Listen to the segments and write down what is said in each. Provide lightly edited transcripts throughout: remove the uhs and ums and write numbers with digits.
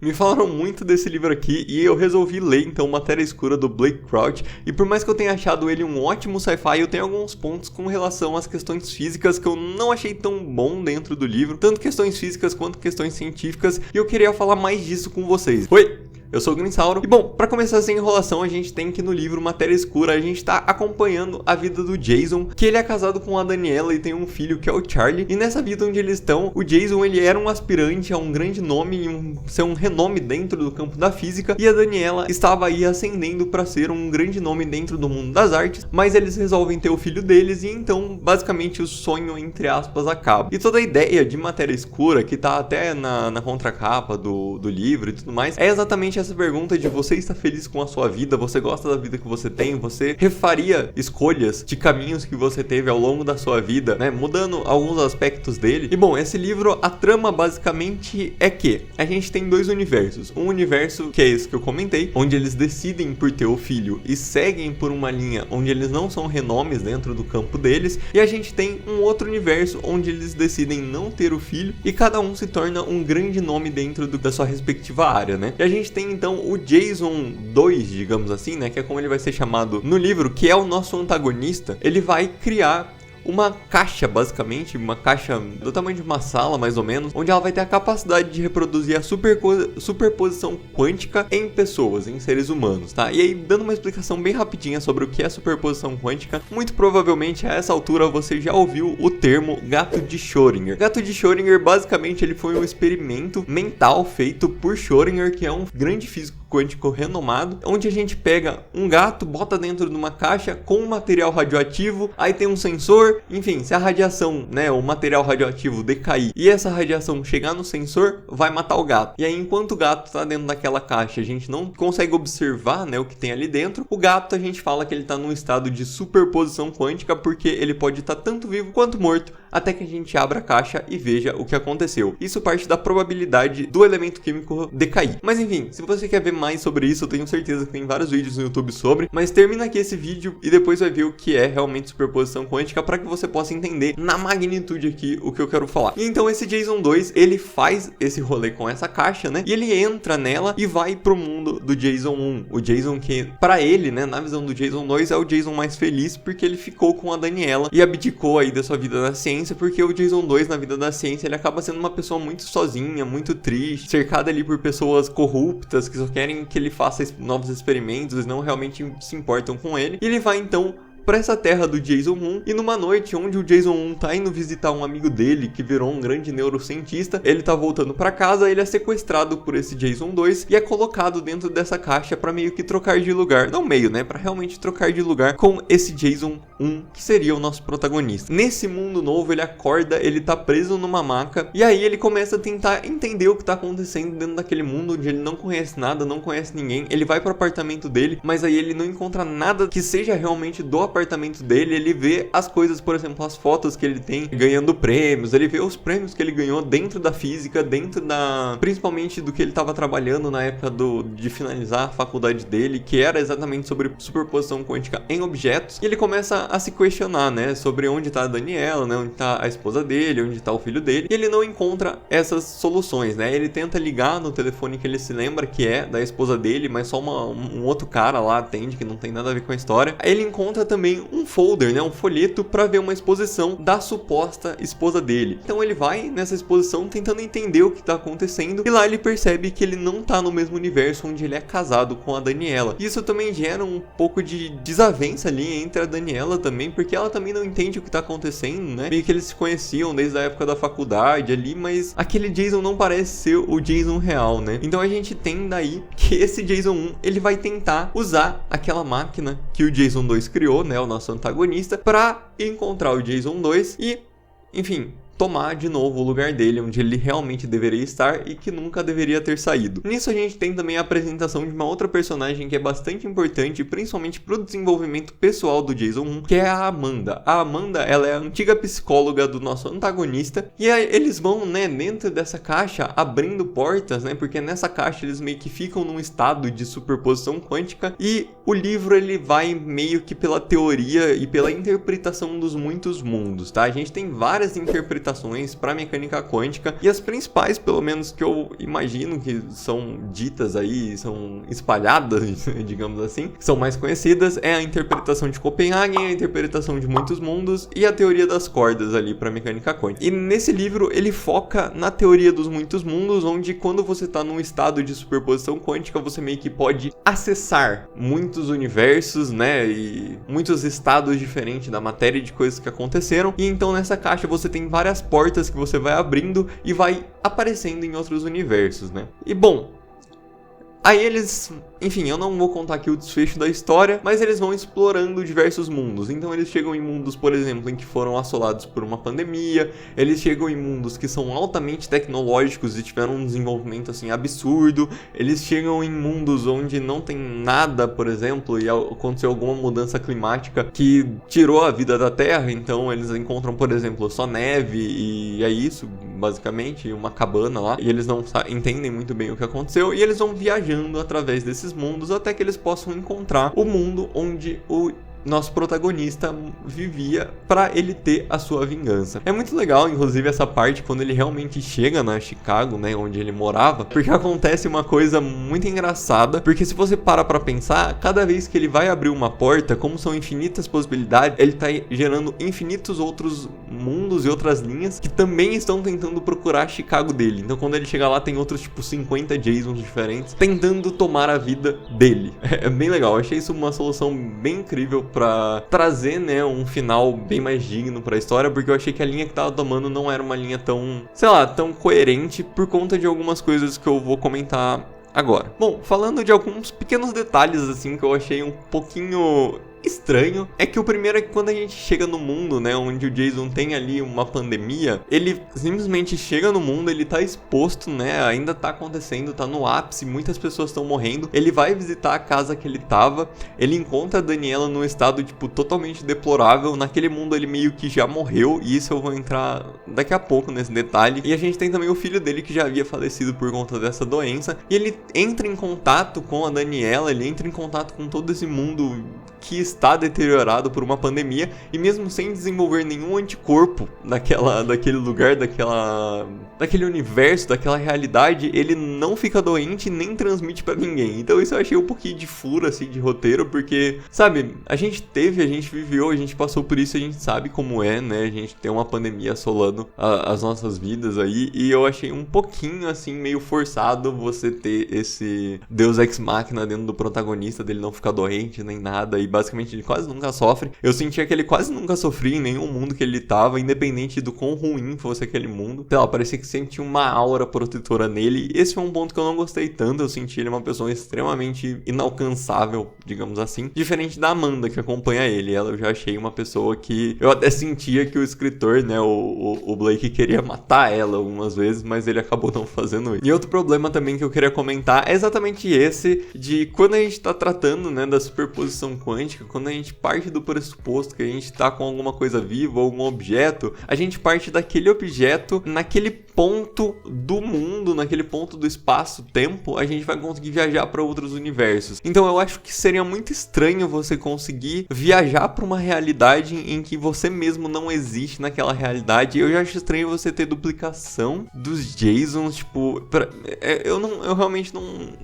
Me falaram muito desse livro aqui e eu resolvi ler então Matéria Escura do Blake Crouch, e por mais que eu tenha achado ele um ótimo sci-fi, eu tenho alguns pontos com relação às questões físicas que eu não achei tão bom dentro do livro, tanto questões físicas quanto questões científicas, e eu queria falar mais disso com vocês. Oi! Eu sou o Grinsauro, e bom, pra começar sem enrolação, a gente tem que no livro Matéria Escura, a gente tá acompanhando a vida do Jason, que ele é casado com a Daniela e tem um filho que é o Charlie, e nessa vida onde eles estão, o Jason ele era um aspirante a um grande nome e ser um renome dentro do campo da física, e a Daniela estava aí ascendendo pra ser um grande nome dentro do mundo das artes, mas eles resolvem ter o filho deles, e então, basicamente, o sonho, entre aspas, acaba. E toda a ideia de Matéria Escura, que tá até na contracapa do livro e tudo mais, é exatamente essa pergunta de você está feliz com a sua vida, você gosta da vida que você tem, você refaria escolhas de caminhos que você teve ao longo da sua vida, né, mudando alguns aspectos dele. E bom, esse livro, a trama basicamente é que a gente tem dois universos, um universo que é esse que eu comentei, onde eles decidem por ter o filho e seguem por uma linha onde eles não são renomes dentro do campo deles, e a gente tem um outro universo onde eles decidem não ter o filho e cada um se torna um grande nome dentro da sua respectiva área, né? E a gente tem então o Jason 2, digamos assim, né, que é como ele vai ser chamado no livro, que é o nosso antagonista. Ele vai criar uma caixa, basicamente, uma caixa do tamanho de uma sala, mais ou menos, onde ela vai ter a capacidade de reproduzir a superposição quântica em pessoas, em seres humanos, tá? E aí, dando uma explicação bem rapidinha sobre o que é superposição quântica, muito provavelmente a essa altura você já ouviu o termo gato de Schrödinger. Gato de Schrödinger, basicamente, ele foi um experimento mental feito por Schrödinger, que é um grande físico quântico renomado, onde a gente pega um gato, bota dentro de uma caixa com um material radioativo, aí tem um sensor, enfim, se a radiação, né, o material radioativo decair e essa radiação chegar no sensor, vai matar o gato. E aí, enquanto o gato está dentro daquela caixa, a gente não consegue observar, né, o que tem ali dentro. O gato, a gente fala que ele está num estado de superposição quântica, porque ele pode estar tanto vivo quanto morto, até que a gente abra a caixa e veja o que aconteceu. Isso parte da probabilidade do elemento químico decair. Mas enfim, se você quer ver mais sobre isso, eu tenho certeza que tem vários vídeos no YouTube sobre, mas termina aqui esse vídeo e depois vai ver o que é realmente superposição quântica, para que você possa entender na magnitude aqui o que eu quero falar. E então esse Jason 2, ele faz esse rolê com essa caixa, né, e ele entra nela e vai pro mundo do Jason 1, o Jason que, pra ele, né, na visão do Jason 2, é o Jason mais feliz, porque ele ficou com a Daniela e abdicou aí da sua vida na ciência, porque o Jason 2, na vida da ciência, ele acaba sendo uma pessoa muito sozinha, muito triste, cercada ali por pessoas corruptas que só querem que ele faça novos experimentos, eles não realmente se importam com ele. E ele vai então para essa terra do Jason 1, e numa noite onde o Jason 1 tá indo visitar um amigo dele que virou um grande neurocientista, ele tá voltando para casa, ele é sequestrado por esse Jason 2 e é colocado dentro dessa caixa para meio que trocar de lugar, não meio, né, para realmente trocar de lugar com esse Jason 1, que seria o nosso protagonista. Nesse mundo novo, ele acorda, ele tá preso numa maca, e aí ele começa a tentar entender o que tá acontecendo dentro daquele mundo onde ele não conhece nada, não conhece ninguém. Ele vai pro apartamento dele, mas aí ele não encontra nada que seja realmente do apartamento dele. Ele vê as coisas, por exemplo, as fotos que ele tem ganhando prêmios, ele vê os prêmios que ele ganhou dentro da física, dentro da, principalmente do que ele estava trabalhando na época de finalizar a faculdade dele, que era exatamente sobre superposição quântica em objetos. E ele começa a se questionar, né, sobre onde está a Daniela, né, onde está a esposa dele, onde está o filho dele, e ele não encontra essas soluções, né. Ele tenta ligar no telefone que ele se lembra que é da esposa dele, mas só um outro cara lá atende, que não tem nada a ver com a história. Aí ele encontra também um folder, né, um folheto, para ver uma exposição da suposta esposa dele. Então ele vai nessa exposição tentando entender o que tá acontecendo, e lá ele percebe que ele não tá no mesmo universo onde ele é casado com a Daniela. Isso também gera um pouco de desavença ali entre a Daniela também, porque ela também não entende o que tá acontecendo, né? Meio que eles se conheciam desde a época da faculdade ali, mas aquele Jason não parece ser o Jason real, né? Então a gente tem daí que esse Jason 1, ele vai tentar usar aquela máquina que o Jason 2 criou, né, o nosso antagonista, para encontrar o Jason 2 e, enfim, tomar de novo o lugar dele, onde ele realmente deveria estar e que nunca deveria ter saído. Nisso a gente tem também a apresentação de uma outra personagem que é bastante importante, principalmente para o desenvolvimento pessoal do Jason 1, que é a Amanda. A Amanda, ela é a antiga psicóloga do nosso antagonista, e aí eles vão, né, dentro dessa caixa, abrindo portas, né, porque nessa caixa eles meio que ficam num estado de superposição quântica, e o livro ele vai meio que pela teoria e pela interpretação dos muitos mundos, tá? A gente tem várias interpretações interpretações para mecânica quântica, e as principais, pelo menos que eu imagino que são ditas aí, são espalhadas, digamos assim, são mais conhecidas, é a interpretação de Copenhagen, a interpretação de muitos mundos e a teoria das cordas ali para mecânica quântica. E nesse livro ele foca na teoria dos muitos mundos, onde quando você está num estado de superposição quântica, você meio que pode acessar muitos universos, né, e muitos estados diferentes da matéria de coisas que aconteceram, e então nessa caixa você tem várias portas que você vai abrindo e vai aparecendo em outros universos, né. E bom, aí eles, enfim, eu não vou contar aqui o desfecho da história, mas eles vão explorando diversos mundos. Então eles chegam em mundos, por exemplo, em que foram assolados por uma pandemia, eles chegam em mundos que são altamente tecnológicos e tiveram um desenvolvimento assim absurdo, eles chegam em mundos onde não tem nada, por exemplo, e aconteceu alguma mudança climática que tirou a vida da Terra, então eles encontram, por exemplo, só neve e é isso, basicamente, uma cabana lá, e eles não entendem muito bem o que aconteceu, e eles vão viajar através desses mundos até que eles possam encontrar o mundo onde o nosso protagonista vivia para ele ter a sua vingança. É muito legal, inclusive, essa parte quando ele realmente chega na Chicago, né, onde ele morava, porque acontece uma coisa muito engraçada, porque se você para pra pensar, cada vez que ele vai abrir uma porta, como são infinitas possibilidades, ele tá gerando infinitos outros mundos e outras linhas que também estão tentando procurar a Chicago dele. Então quando ele chega lá, tem outros tipo 50 Jasons diferentes tentando tomar a vida dele. É bem legal, eu achei isso uma solução bem incrível pra trazer, né, um final bem mais digno pra história, porque eu achei que a linha que tava tomando não era uma linha tão, sei lá, tão coerente por conta de algumas coisas que eu vou comentar agora. Bom, falando de alguns pequenos detalhes, assim, que eu achei um pouquinho estranho, é que o primeiro é que quando a gente chega no mundo, né, onde o Jason tem ali uma pandemia, ele simplesmente chega no mundo, ele tá exposto, né, ainda tá acontecendo, tá no ápice, muitas pessoas estão morrendo, ele vai visitar a casa que ele tava, ele encontra a Daniela num estado, tipo, totalmente deplorável, naquele mundo ele meio que já morreu, e isso eu vou entrar daqui a pouco nesse detalhe, e a gente tem também o filho dele que já havia falecido por conta dessa doença, e ele entra em contato com a Daniela, ele entra em contato com todo esse mundo que está deteriorado por uma pandemia, e mesmo sem desenvolver nenhum anticorpo daquele lugar, daquele universo, daquela realidade, ele não fica doente nem transmite pra ninguém. Então isso eu achei um pouquinho de furo, assim, de roteiro, porque, sabe, a gente viveu, a gente passou por isso, a gente sabe como é, né, a gente tem uma pandemia assolando as nossas vidas aí, e eu achei um pouquinho, assim, meio forçado você ter esse Deus Ex Machina dentro do protagonista, dele não ficar doente nem nada, e basicamente ele quase nunca sofre. Eu sentia que ele quase nunca sofria em nenhum mundo que ele tava, independente do quão ruim fosse aquele mundo. Sei lá, parecia que sempre tinha uma aura protetora nele. Esse foi um ponto que eu não gostei tanto. Eu senti ele uma pessoa extremamente inalcançável, digamos assim. Diferente da Amanda, que acompanha ele. Ela eu já achei uma pessoa que... eu até sentia que o escritor, né, o Blake, queria matar ela algumas vezes, mas ele acabou não fazendo isso. E outro problema também que eu queria comentar é exatamente esse, de quando a gente tá tratando, né, da superposição quântica, quando a gente parte do pressuposto que a gente tá com alguma coisa viva, algum objeto, a gente parte daquele objeto, naquele ponto do mundo, naquele ponto do espaço-tempo, a gente vai conseguir viajar para outros universos. Então eu acho que seria muito estranho você conseguir viajar para uma realidade em que você mesmo não existe naquela realidade. Eu já acho estranho você ter duplicação dos Jasons, tipo, eu realmente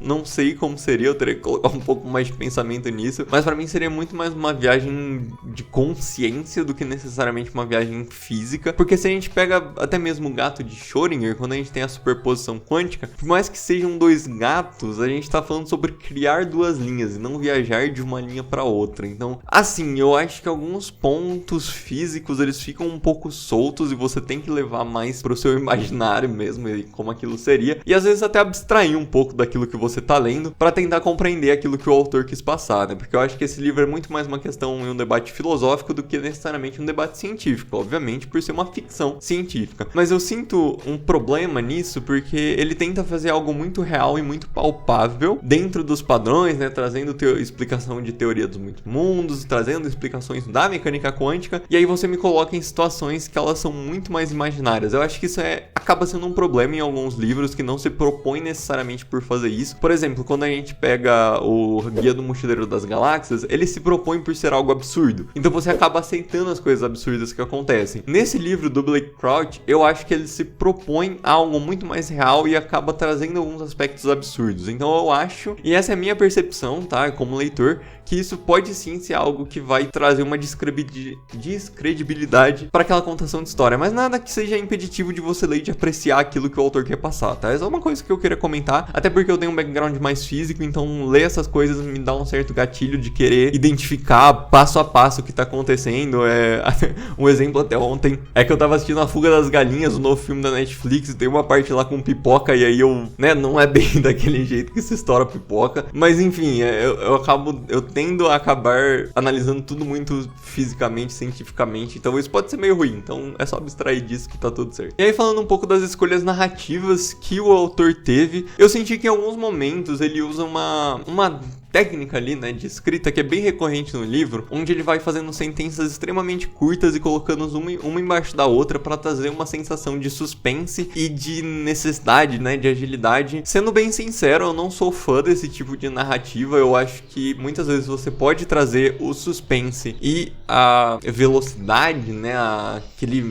não sei como seria, eu teria que colocar um pouco mais de pensamento nisso, mas para mim seria muito mais uma viagem de consciência do que necessariamente uma viagem física, porque se a gente pega até mesmo o gato de Schrödinger, quando a gente tem a superposição quântica, por mais que sejam dois gatos, a gente tá falando sobre criar duas linhas e não viajar de uma linha para outra. Então, assim, eu acho que alguns pontos físicos, eles ficam um pouco soltos e você tem que levar mais pro seu imaginário mesmo, e como aquilo seria, e às vezes até abstrair um pouco daquilo que você tá lendo para tentar compreender aquilo que o autor quis passar, né? Porque eu acho que esse livro é muito mais uma questão e um debate filosófico do que necessariamente um debate científico, obviamente por ser uma ficção científica. Mas eu sinto um problema nisso porque ele tenta fazer algo muito real e muito palpável dentro dos padrões, né, trazendo explicação de teoria dos muitos mundos, trazendo explicações da mecânica quântica, e aí você me coloca em situações que elas são muito mais imaginárias. Eu acho que isso acaba sendo um problema em alguns livros que não se propõe necessariamente por fazer isso. Por exemplo, quando a gente pega o Guia do Mochileiro das Galáxias, ele se propõe por ser algo absurdo. Então você acaba aceitando as coisas absurdas que acontecem. Nesse livro do Blake Crouch, eu acho que ele se propõe a algo muito mais real e acaba trazendo alguns aspectos absurdos. Então eu acho, e essa é a minha percepção, tá, como leitor, que isso pode sim ser algo que vai trazer uma descredibilidade para aquela contação de história, mas nada que seja impeditivo de você ler e de apreciar aquilo que o autor quer passar, tá? Essa é uma coisa que eu queria comentar, até porque eu tenho um background mais físico, então ler essas coisas me dá um certo gatilho de querer identificar passo a passo o que tá acontecendo. Um exemplo até ontem é que eu tava assistindo A Fuga das Galinhas, o novo filme da Netflix, e tem uma parte lá com pipoca, e aí eu, né, não é bem daquele jeito que se estoura pipoca, mas enfim, eu tendo a acabar analisando tudo muito fisicamente, cientificamente, então isso pode ser meio ruim, então é só abstrair disso que tá tudo certo. E aí, falando um pouco das escolhas narrativas que o autor teve, eu senti que em alguns momentos ele usa uma técnica ali, né, de escrita que é bem recorrente no livro, onde ele vai fazendo sentenças extremamente curtas e colocando uma embaixo da outra para trazer uma sensação de suspense e de necessidade, né, de agilidade. Sendo bem sincero, eu não sou fã desse tipo de narrativa. Eu acho que muitas vezes você pode trazer o suspense e a velocidade, né,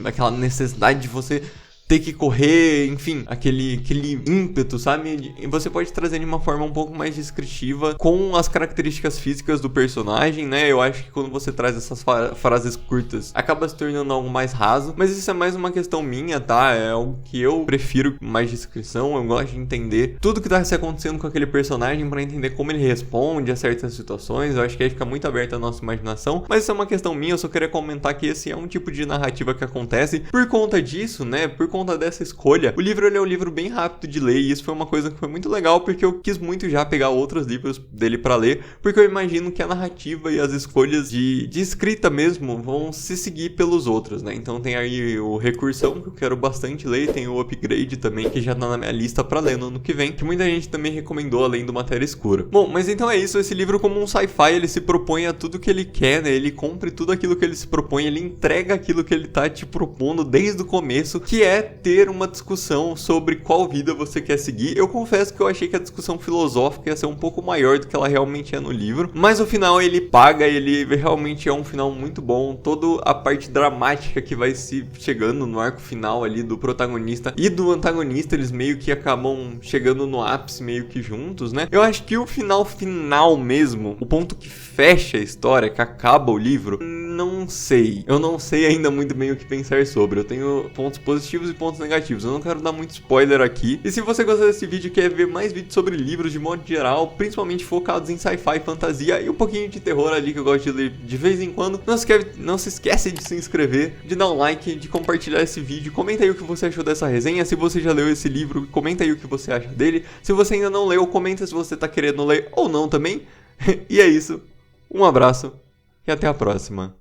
aquela necessidade de você ter que correr, enfim, aquele ímpeto, sabe? E você pode trazer de uma forma um pouco mais descritiva com as características físicas do personagem, né? Eu acho que quando você traz essas frases curtas, acaba se tornando algo mais raso, mas isso é mais uma questão minha, tá? É algo que eu prefiro mais descrição, eu gosto de entender tudo que tá se acontecendo com aquele personagem pra entender como ele responde a certas situações. Eu acho que aí fica muito aberta a nossa imaginação, mas isso é uma questão minha. Eu só queria comentar que esse é um tipo de narrativa que acontece por conta disso, né? Por conta dessa escolha. O livro, ele é um livro bem rápido de ler, e isso foi uma coisa que foi muito legal, porque eu quis muito já pegar outros livros dele pra ler, porque eu imagino que a narrativa e as escolhas de escrita mesmo vão se seguir pelos outros, né? Então tem aí o Recursão, que eu quero bastante ler, tem o Upgrade também, que já tá na minha lista pra ler no ano que vem, que muita gente também recomendou, além do Matéria Escura. Bom, mas então é isso. Esse livro, como um sci-fi, ele se propõe a tudo que ele quer, né? Ele cumpre tudo aquilo que ele se propõe, ele entrega aquilo que ele tá te propondo desde o começo, que é ter uma discussão sobre qual vida você quer seguir. Eu confesso que eu achei que a discussão filosófica ia ser um pouco maior do que ela realmente é no livro, mas o final ele paga, ele realmente é um final muito bom. Toda a parte dramática que vai se chegando no arco final ali do protagonista e do antagonista, eles meio que acabam chegando no ápice meio que juntos, né? Eu acho que o final mesmo, o ponto que fecha a história, que acaba o livro, não sei. Eu não sei ainda muito bem o que pensar sobre. Eu tenho pontos positivos e pontos negativos. Eu não quero dar muito spoiler aqui. E se você gostou desse vídeo e quer ver mais vídeos sobre livros de modo geral, principalmente focados em sci-fi, fantasia e um pouquinho de terror ali, que eu gosto de ler de vez em quando, não se esquece de se inscrever, de dar um like, de compartilhar esse vídeo. Comenta aí o que você achou dessa resenha. Se você já leu esse livro, comenta aí o que você acha dele. Se você ainda não leu, comenta se você tá querendo ler ou não também. E é isso. Um abraço e até a próxima.